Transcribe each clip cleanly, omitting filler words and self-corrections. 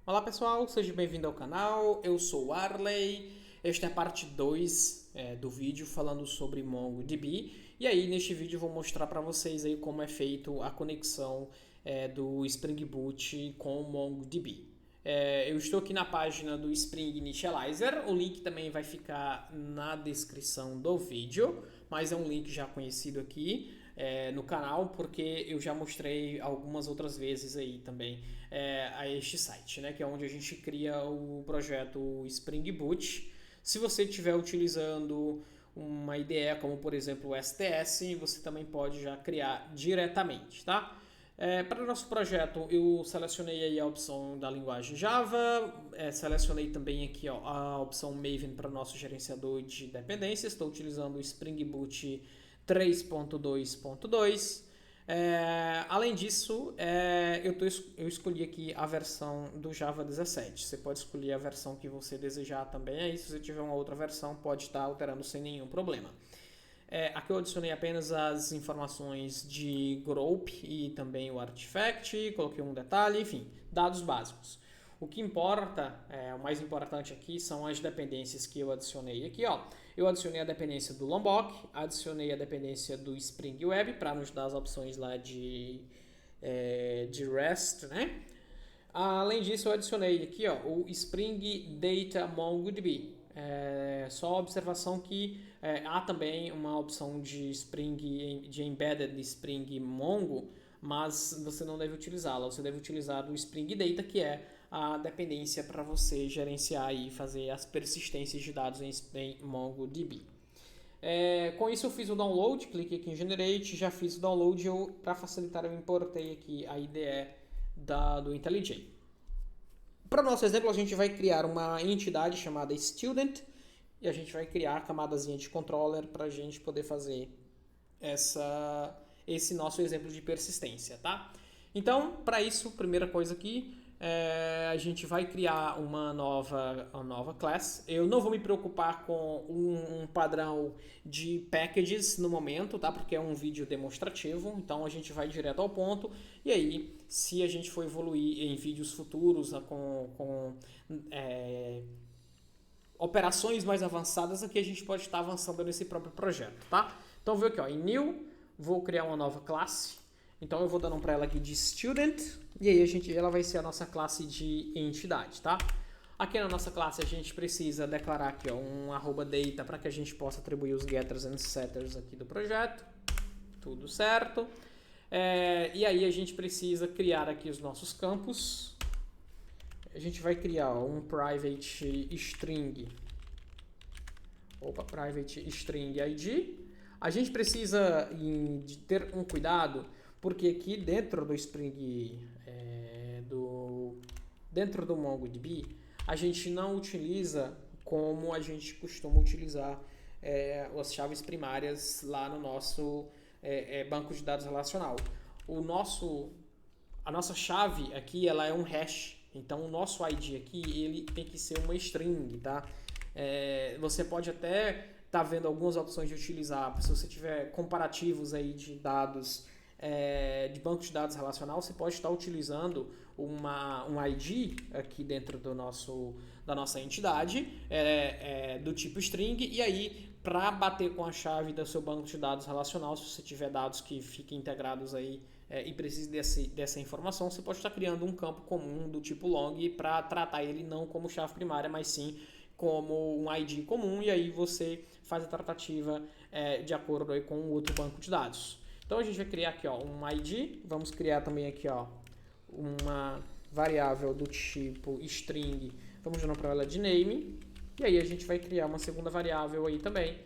Olá pessoal, seja bem-vindo ao canal, eu sou o Arley, esta é a parte 2 do vídeo falando sobre MongoDB e aí neste vídeo eu vou mostrar para vocês aí como é feito a conexão do Spring Boot com o MongoDB. Eu estou aqui na página do Spring Initializer, o link também vai ficar na descrição do vídeo, mas é um link já conhecido aqui no canal, porque eu já mostrei algumas outras vezes aí também a este site, né, que é onde a gente cria o projeto Spring Boot. Se você estiver utilizando uma IDE como por exemplo o STS, você também pode já criar diretamente, tá? Para o nosso projeto eu selecionei aí a opção da linguagem Java, selecionei também aqui ó, a opção Maven para o nosso gerenciador de dependências, estou utilizando o Spring Boot 3.2.2. Além disso, eu escolhi aqui a versão do Java 17. Você pode escolher a versão que você desejar também. Aí, se você tiver uma outra versão, pode estar alterando sem nenhum problema. Aqui eu adicionei apenas as informações de group e também o artifact, coloquei um detalhe, enfim, dados básicos. O que importa, o mais importante aqui são as dependências que eu adicionei aqui, ó. Eu adicionei a dependência do Lombok, adicionei a dependência do Spring Web para nos dar as opções lá de REST, né? Além disso, eu adicionei aqui ó, o Spring Data MongoDB. Só observação que há também uma opção de Embedded Spring Mongo, mas você não deve utilizá-la. Você deve utilizar o Spring Data, que é a dependência para você gerenciar e fazer as persistências de dados em MongoDB. Com isso eu fiz o download, cliquei aqui em Generate, já fiz o download, para facilitar eu importei aqui a IDE do IntelliJ. Para o nosso exemplo, a gente vai criar uma entidade chamada Student e a gente vai criar a camadazinha de controller para a gente poder fazer esse nosso exemplo de persistência, tá? Então, para isso, primeira coisa aqui, a gente vai criar uma nova class. Eu não vou me preocupar com um padrão de packages no momento, tá? Porque é um vídeo demonstrativo, então a gente vai direto ao ponto. E aí, se a gente for evoluir em vídeos futuros com operações mais avançadas, aqui a gente pode estar avançando nesse próprio projeto, tá? Então, vou aqui ó, em New, vou criar uma nova classe. Então eu vou dando para ela aqui de Student e aí ela vai ser a nossa classe de entidade, tá? Aqui na nossa classe a gente precisa declarar aqui ó, um @data para que a gente possa atribuir os getters and setters aqui do projeto. Tudo certo. E aí a gente precisa criar aqui os nossos campos. A gente vai criar ó, um private string ID. A gente precisa de ter um cuidado, porque aqui dentro do Spring, dentro do MongoDB, a gente não utiliza como a gente costuma utilizar as chaves primárias lá no nosso banco de dados relacional. A nossa chave aqui ela é um hash, então o nosso ID aqui ele tem que ser uma string, tá? Você pode até estar vendo algumas opções de utilizar, se você tiver comparativos aí de dados de banco de dados relacional, você pode estar utilizando um ID aqui dentro da nossa entidade do tipo string, e aí para bater com a chave do seu banco de dados relacional, se você tiver dados que fiquem integrados aí e precise dessa informação, você pode estar criando um campo comum do tipo long para tratar ele não como chave primária, mas sim como um ID comum, e aí você faz a tratativa de acordo aí com o outro banco de dados. Então a gente vai criar aqui ó, um ID, vamos criar também aqui ó, uma variável do tipo string, vamos dar para ela de name, e aí a gente vai criar uma segunda variável aí também,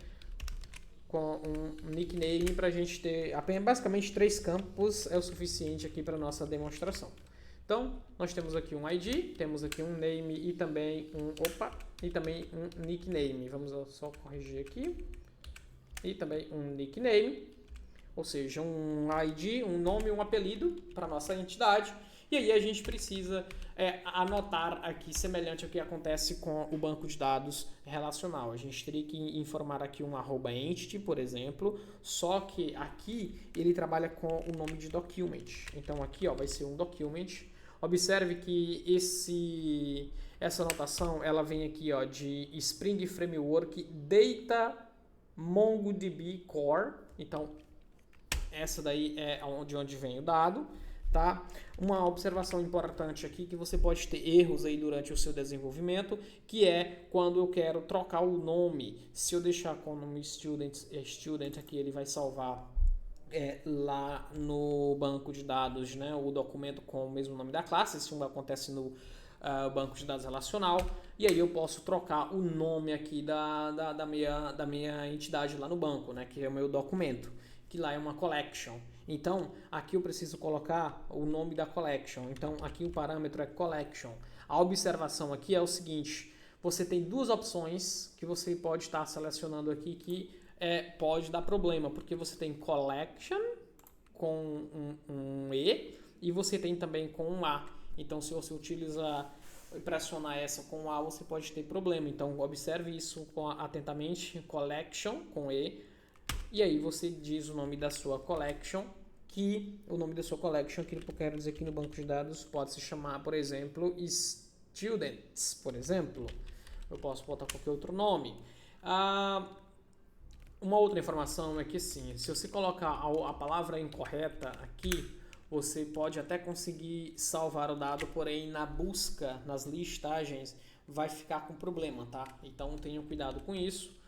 com um nickname para a gente ter basicamente 3 campos é o suficiente aqui para nossa demonstração. Então, nós temos aqui um ID, temos aqui um name e também um nickname. Vamos só corrigir aqui. E também um nickname, ou seja, um ID, um nome e um apelido para nossa entidade. E aí a gente precisa anotar aqui, semelhante ao que acontece com o banco de dados relacional. A gente teria que informar aqui um @entity, por exemplo, só que aqui ele trabalha com o nome de document. Então aqui ó, vai ser um document, Observe que essa notação ela vem aqui ó, de Spring Framework Data MongoDB Core. Então, essa daí é de onde vem o dado. Tá? Uma observação importante aqui que você pode ter erros aí durante o seu desenvolvimento, que é quando eu quero trocar o nome. Se eu deixar com o nome student aqui, ele vai salvar lá no banco de dados, né, o documento com o mesmo nome da classe. Isso acontece no banco de dados relacional. E aí eu posso trocar o nome aqui da minha entidade lá no banco, né, que é o meu documento, que lá é uma collection. Então, aqui eu preciso colocar o nome da collection. Então, aqui o parâmetro é collection. A observação aqui é o seguinte: você tem duas opções que você pode estar selecionando aqui que pode dar problema, porque você tem collection com um E você tem também com um A. Então, se você utilizar e pressionar essa com A, você pode ter problema. Então, observe isso atentamente, collection com E. E aí você diz o nome da sua collection, que o nome da sua collection, que eu quero dizer aqui no banco de dados, pode se chamar, por exemplo, students, por exemplo. Eu posso botar qualquer outro nome. Uma outra informação é que sim, se você colocar a palavra incorreta aqui, você pode até conseguir salvar o dado, porém na busca, nas listagens, vai ficar com problema, tá? Então tenha cuidado com isso.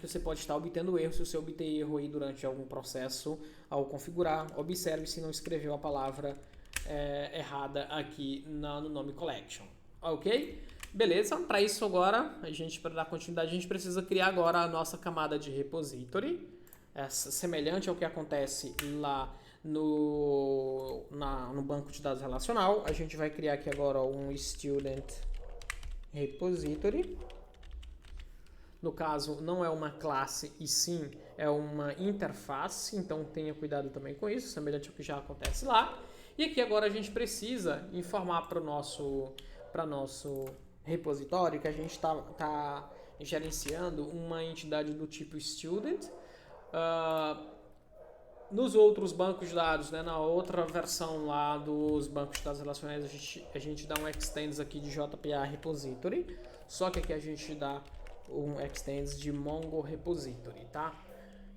Que você pode estar obtendo erro. Se você obter erro aí durante algum processo ao configurar, observe se não escreveu a palavra errada aqui no nome collection, ok? Beleza, para isso agora, para dar continuidade, a gente precisa criar agora a nossa camada de repository, semelhante ao que acontece lá no banco de dados relacional. A gente vai criar aqui agora um student repository. No caso, não é uma classe e sim é uma interface, então tenha cuidado também com isso, semelhante ao que já acontece lá. E aqui agora a gente precisa informar para o nosso repositório que a gente está gerenciando uma entidade do tipo student. Nos outros bancos de dados, né, na outra versão lá dos bancos de dados relacionais, a gente dá um extends aqui de JPA repository, só que aqui a gente dá um extends de Mongo Repository, tá?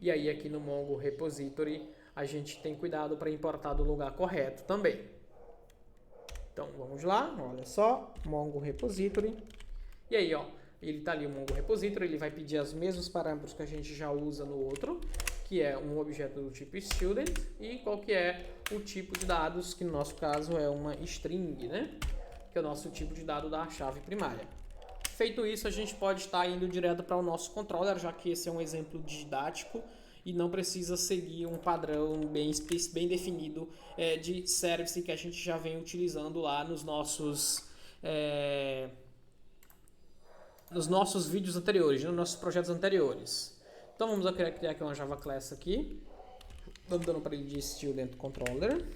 E aí aqui no Mongo Repository a gente tem cuidado para importar do lugar correto também. Então vamos lá, olha só, Mongo Repository. E aí, ó, ele tá ali o Mongo Repository, ele vai pedir os mesmos parâmetros que a gente já usa no outro, que é um objeto do tipo student e qual que é o tipo de dados, que no nosso caso é uma string, né? Que é o nosso tipo de dado da chave primária. Feito isso, a gente pode estar indo direto para o nosso controller, já que esse é um exemplo didático e não precisa seguir um padrão bem definido de service que a gente já vem utilizando lá nos nossos vídeos anteriores, nos nossos projetos anteriores. Então vamos criar aqui uma Java Class aqui, dando para ele de Student Controller.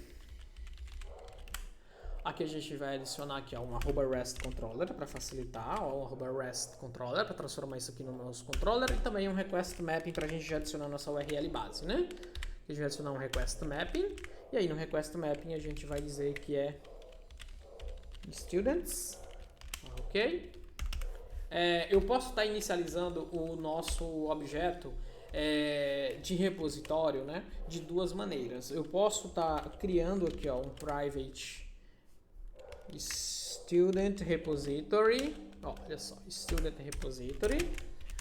Aqui a gente vai adicionar aqui um @rest controller para facilitar, um @rest controller para transformar isso aqui no nosso controller, e também um request mapping para a gente já adicionar nossa URL base, né? A gente vai adicionar um request mapping, e aí no request mapping a gente vai dizer que é students, ok? Eu posso estar inicializando o nosso objeto de repositório, né, de duas maneiras. Eu posso estar criando aqui um private student repository, olha só, student repository,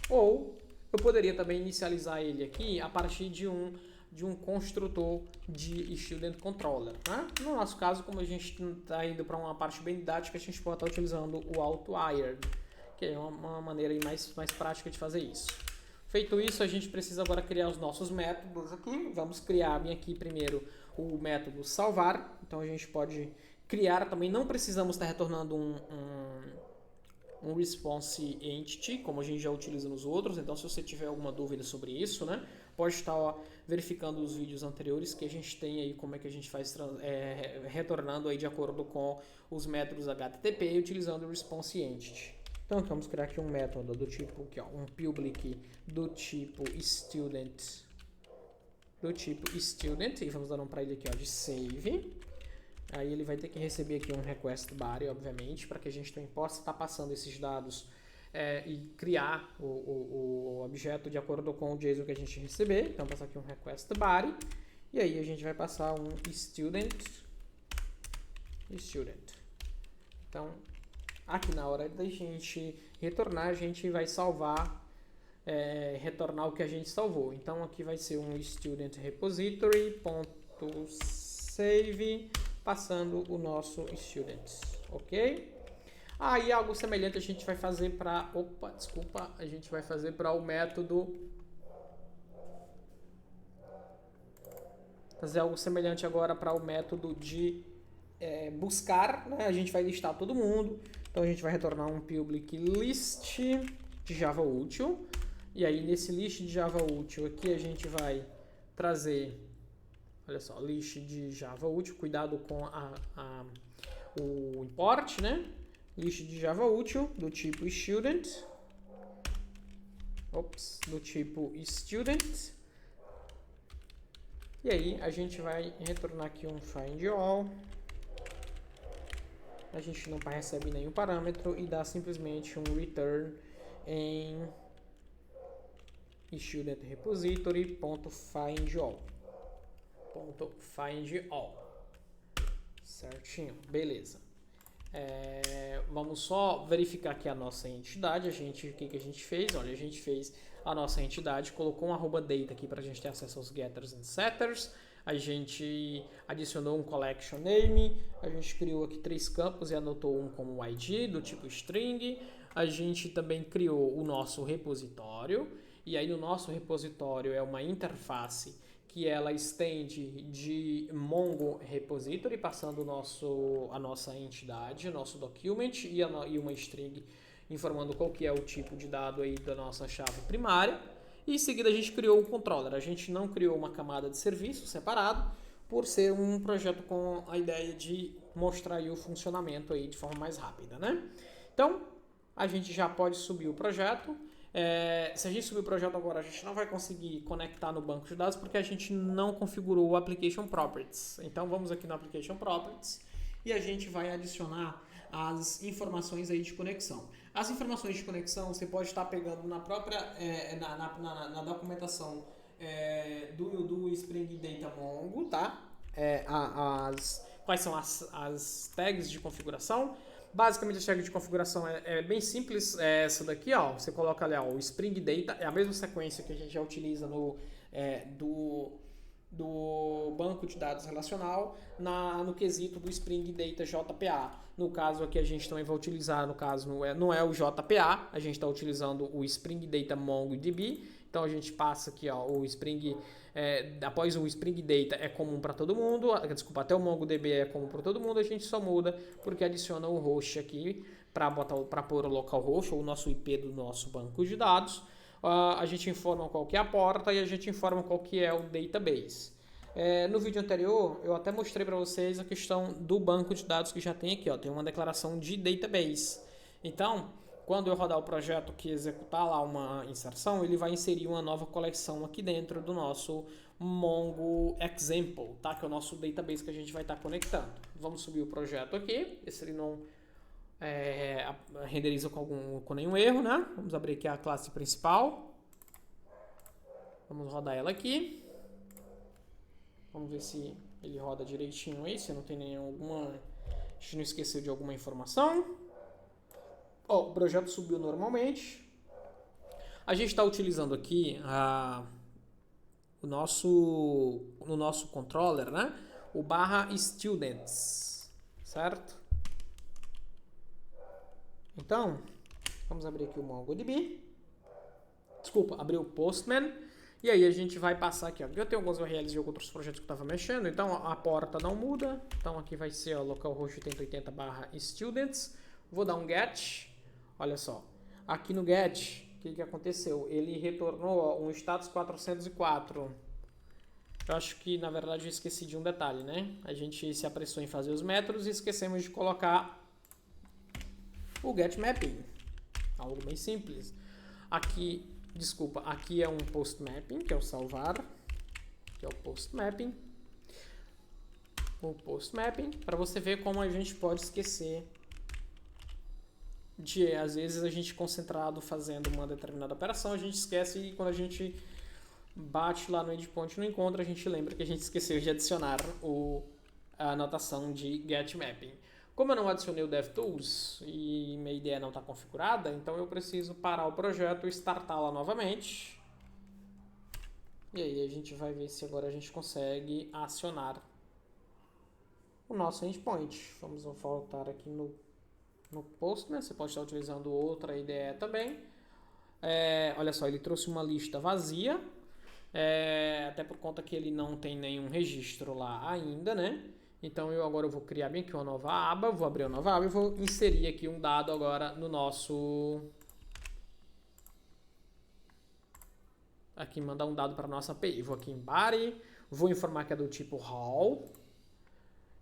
ou eu poderia também inicializar ele aqui a partir de um construtor de student controller, né? No nosso caso, como a gente está indo para uma parte bem didática, a gente pode estar utilizando o auto-hired, que é uma maneira mais prática de fazer isso. Feito isso, a gente precisa agora criar os nossos métodos aqui. Vamos criar aqui primeiro o método salvar. Então a gente pode criar também, não precisamos estar retornando um response entity, como a gente já utiliza nos outros. Então se você tiver alguma dúvida sobre isso, né, pode estar verificando os vídeos anteriores que a gente tem aí, como é que a gente faz retornando aí de acordo com os métodos HTTP utilizando o response entity. Então vamos criar aqui um método do tipo aqui, um public do tipo student, e vamos dar um para ele aqui de save. Aí ele vai ter que receber aqui um request body, obviamente, para que a gente também possa estar passando esses dados e criar o objeto de acordo com o JSON que a gente receber. Então, passar aqui um request body. E aí a gente vai passar um student. Então, aqui na hora da gente retornar, a gente vai salvar, retornar o que a gente salvou. Então, aqui vai ser um student repository.save, passando o nosso student, ok? Aí algo semelhante a gente vai fazer para, a gente vai fazer para o método, fazer algo semelhante agora para o método de buscar, né? A gente vai listar todo mundo, então a gente vai retornar um public list de Java útil, e aí nesse list de Java útil aqui a gente vai trazer, olha só, list de Java útil, cuidado com o import, né? List de Java útil do tipo student, e aí a gente vai retornar aqui um find all, a gente não recebe nenhum parâmetro e dá simplesmente um return em student repository.findAll. Certinho, beleza. Vamos só verificar aqui a nossa entidade. O que a gente fez? Olha, a gente fez a nossa entidade, colocou um @data aqui para a gente ter acesso aos getters and setters. A gente adicionou um collection name, a gente criou aqui 3 campos e anotou um como ID do tipo string. A gente também criou o nosso repositório, e aí no nosso repositório é uma interface que ela estende de Mongo Repository, passando a nossa entidade, o nosso document e uma string informando qual que é o tipo de dado aí da nossa chave primária. E em seguida a gente criou o controller. A gente não criou uma camada de serviço separado, por ser um projeto com a ideia de mostrar aí o funcionamento aí de forma mais rápida, né? Então, a gente já pode subir o projeto. Se a gente subir o projeto agora, a gente não vai conseguir conectar no banco de dados porque a gente não configurou o Application Properties. Então, vamos aqui no Application Properties e a gente vai adicionar as informações aí de conexão. As informações de conexão você pode estar pegando na própria na documentação do Spring Data Mongo, tá? Quais são as tags de configuração? Basicamente a tag de configuração é bem simples, essa daqui, ó. Você coloca ali, ó, o Spring Data, é a mesma sequência que a gente já utiliza do banco de dados relacional no quesito do Spring Data JPA. No caso aqui a gente também vai utilizar, no caso não é o JPA, a gente está utilizando o Spring Data MongoDB. Então a gente passa aqui, ó, o Spring, após o Spring Data é comum para todo mundo, desculpa, até o MongoDB é comum para todo mundo, a gente só muda porque adiciona o host aqui para pôr o localhost ou o nosso IP do nosso banco de dados. A gente informa qual que é a porta e a gente informa qual que é o database. No vídeo anterior eu até mostrei para vocês a questão do banco de dados que já tem aqui, ó, tem uma declaração de database. Então, quando eu rodar o projeto que executar lá uma inserção, ele vai inserir uma nova coleção aqui dentro do nosso Mongo Example, tá? Que é o nosso database que a gente vai estar conectando. Vamos subir o projeto aqui, esse ele não renderiza com nenhum erro, né? Vamos abrir aqui a classe principal. Vamos rodar ela aqui. Vamos ver se ele roda direitinho aí, se não tem nenhuma... A gente não esqueceu de alguma informação. O projeto subiu normalmente. A gente está utilizando aqui no nosso controller, né? O /students, certo? Então, vamos abrir aqui o MongoDB. Desculpa, abrir o Postman. E aí a gente vai passar aqui, ó. Eu tenho alguns URLs de outros projetos que eu estava mexendo, então a porta não muda. Então aqui vai ser o localhost 8080/students. Vou dar um get. Olha só. Aqui no get, o que aconteceu? Ele retornou um status 404. Eu acho que, na verdade, eu esqueci de um detalhe, né? A gente se apressou em fazer os métodos e esquecemos de colocar o get mapping. Algo bem simples. Aqui é um post mapping, que é o salvar, que é o post mapping. o post mapping, para você ver como a gente pode esquecer de, às vezes, a gente concentrado fazendo uma determinada operação, a gente esquece e quando a gente bate lá no endpoint e não encontra, a gente lembra que a gente esqueceu de adicionar a anotação de getMapping. Como eu não adicionei o DevTools e minha IDE não está configurada, então eu preciso parar o projeto e startá-la novamente. E aí a gente vai ver se agora a gente consegue acionar o nosso endpoint. Vamos voltar aqui no Postman, você pode estar utilizando outra IDE também. Olha só, ele trouxe uma lista vazia, até por conta que ele não tem nenhum registro lá ainda, né? Então agora eu vou criar bem aqui uma nova aba, vou abrir uma nova aba e vou inserir aqui um dado agora no nosso... Aqui, mandar um dado para a nossa API. Vou aqui em body, vou informar que é do tipo Raw.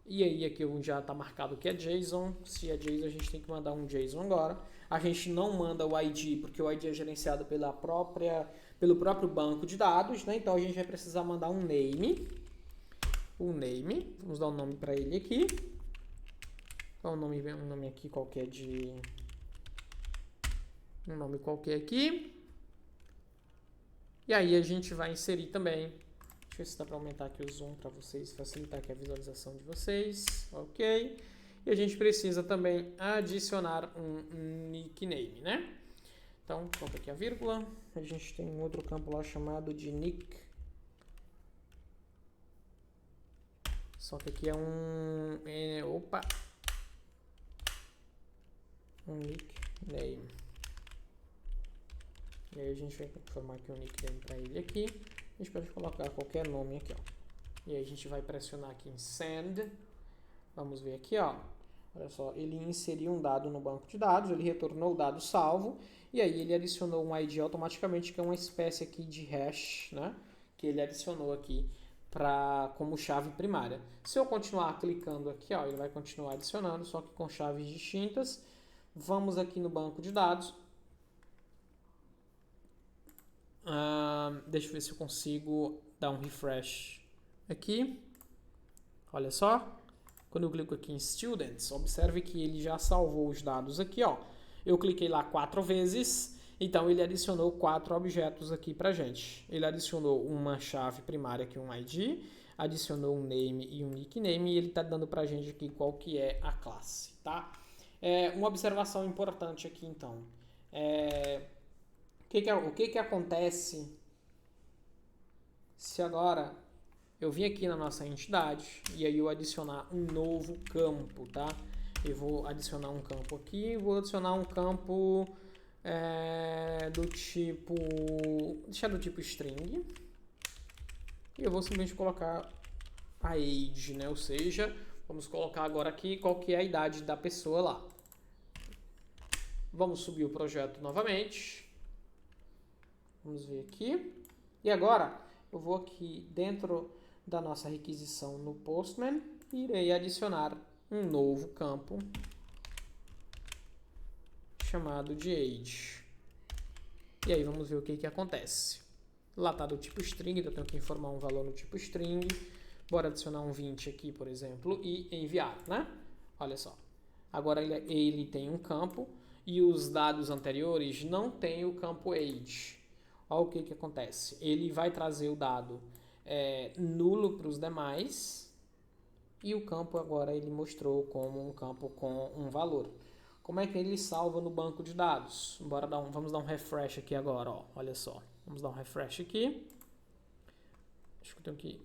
E aí aqui já está marcado que é JSON. Se é JSON, a gente tem que mandar um JSON agora. A gente não manda o ID, porque o ID é gerenciado pelo próprio banco de dados, né? Então a gente vai precisar mandar um name. Vamos dar um nome para ele aqui. Um nome aqui qualquer de... Um nome qualquer aqui. E aí a gente vai inserir também. Deixa eu ver se dá para aumentar aqui o zoom para vocês, facilitar aqui a visualização de vocês. Ok. E a gente precisa também adicionar um nickname, né? Então, coloca aqui a vírgula. A gente tem um outro campo lá chamado de nick. Só que aqui é um nickname. E aí a gente vai informar aqui um nickname para ele aqui. A gente pode colocar qualquer nome aqui, ó. E aí a gente vai pressionar aqui em send. Vamos ver aqui, ó. Olha só, ele inseriu um dado no banco de dados, ele retornou o dado salvo, e aí ele adicionou um ID automaticamente, que é uma espécie aqui de hash, né? Que ele adicionou aqui como chave primária. Se eu continuar clicando aqui, ó, ele vai continuar adicionando, só que com chaves distintas. Vamos aqui no banco de dados. Deixa eu ver se eu consigo dar um refresh aqui. Olha só. Quando eu clico aqui em Students, observe que ele já salvou os dados aqui, ó. Eu cliquei lá 4 vezes, então ele adicionou 4 objetos aqui pra gente. Ele adicionou uma chave primária aqui, um ID, adicionou um name e um nickname, e ele tá dando pra gente aqui qual que é a classe, tá? Uma observação importante aqui, então. O que acontece se agora eu vim aqui na nossa entidade e aí eu adicionar um novo campo, tá? Eu vou adicionar um campo aqui, vou adicionar um campo do tipo... deixar do tipo string. E eu vou simplesmente colocar a age, né? Ou seja, vamos colocar agora aqui qual que é a idade da pessoa lá. Vamos subir o projeto novamente. Vamos ver aqui. E agora eu vou aqui dentro da nossa requisição no Postman e irei adicionar um novo campo chamado de age. E aí vamos ver o que acontece. Lá está do tipo string, então eu tenho que informar um valor no tipo string. Bora adicionar um 20 aqui, por exemplo, e enviar, né? Olha só. Agora ele tem um campo e os dados anteriores não têm o campo age. Olha o que acontece. Ele vai trazer o dado nulo para os demais e o campo agora ele mostrou como um campo com um valor. Como é que ele salva no banco de dados? Vamos dar um refresh aqui agora, ó. Olha só. Vamos dar um refresh aqui. Acho que eu tenho que... deixa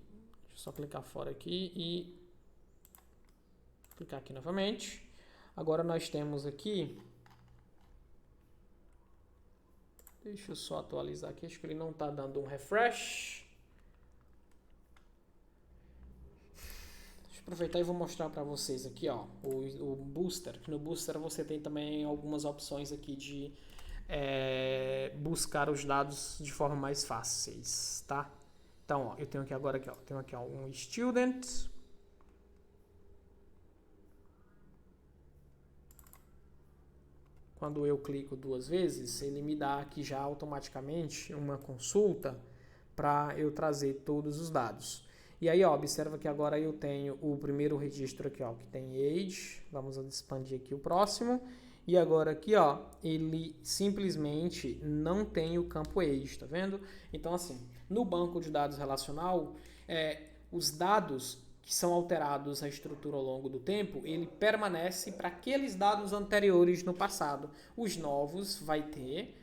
eu só clicar fora aqui e clicar aqui novamente. Agora nós temos aqui... deixa eu só atualizar aqui. Acho que ele não está dando um refresh. Deixa eu aproveitar e vou mostrar para vocês aqui, ó, o Booster. No Booster você tem também algumas opções aqui de buscar os dados de forma mais fáceis, tá? Então, ó, eu tenho aqui agora um student. Quando eu clico 2 vezes, ele me dá aqui já automaticamente uma consulta para eu trazer todos os dados. E aí, ó, observa que agora eu tenho o primeiro registro aqui, ó, que tem age. Vamos expandir aqui o próximo. E agora aqui, ó, ele simplesmente não tem o campo age, tá vendo? Então, assim, no banco de dados relacional, os dados que são alterados a estrutura ao longo do tempo, ele permanece para aqueles dados anteriores no passado. Os novos vai ter,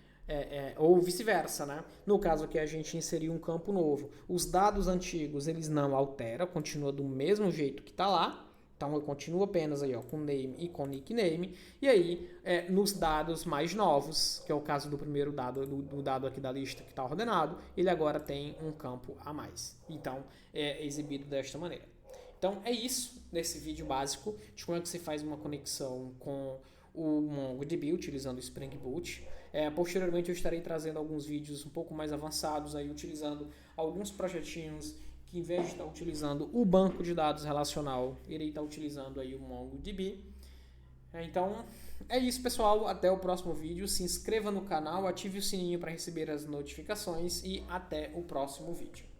ou vice-versa, né? No caso aqui a gente inseriu um campo novo. Os dados antigos eles não alteram, continua do mesmo jeito que está lá. Então eu continuo apenas aí, ó, com name e com nickname. E aí, nos dados mais novos, que é o caso do primeiro dado, do dado aqui da lista que está ordenado, ele agora tem um campo a mais. Então, é exibido desta maneira. Então, é isso nesse vídeo básico de como é que você faz uma conexão com o MongoDB utilizando o Spring Boot. Posteriormente, eu estarei trazendo alguns vídeos um pouco mais avançados, aí, utilizando alguns projetinhos que, em vez de estar utilizando o banco de dados relacional, irei estar utilizando aí o MongoDB. Então, é isso, pessoal. Até o próximo vídeo. Se inscreva no canal, ative o sininho para receber as notificações e até o próximo vídeo.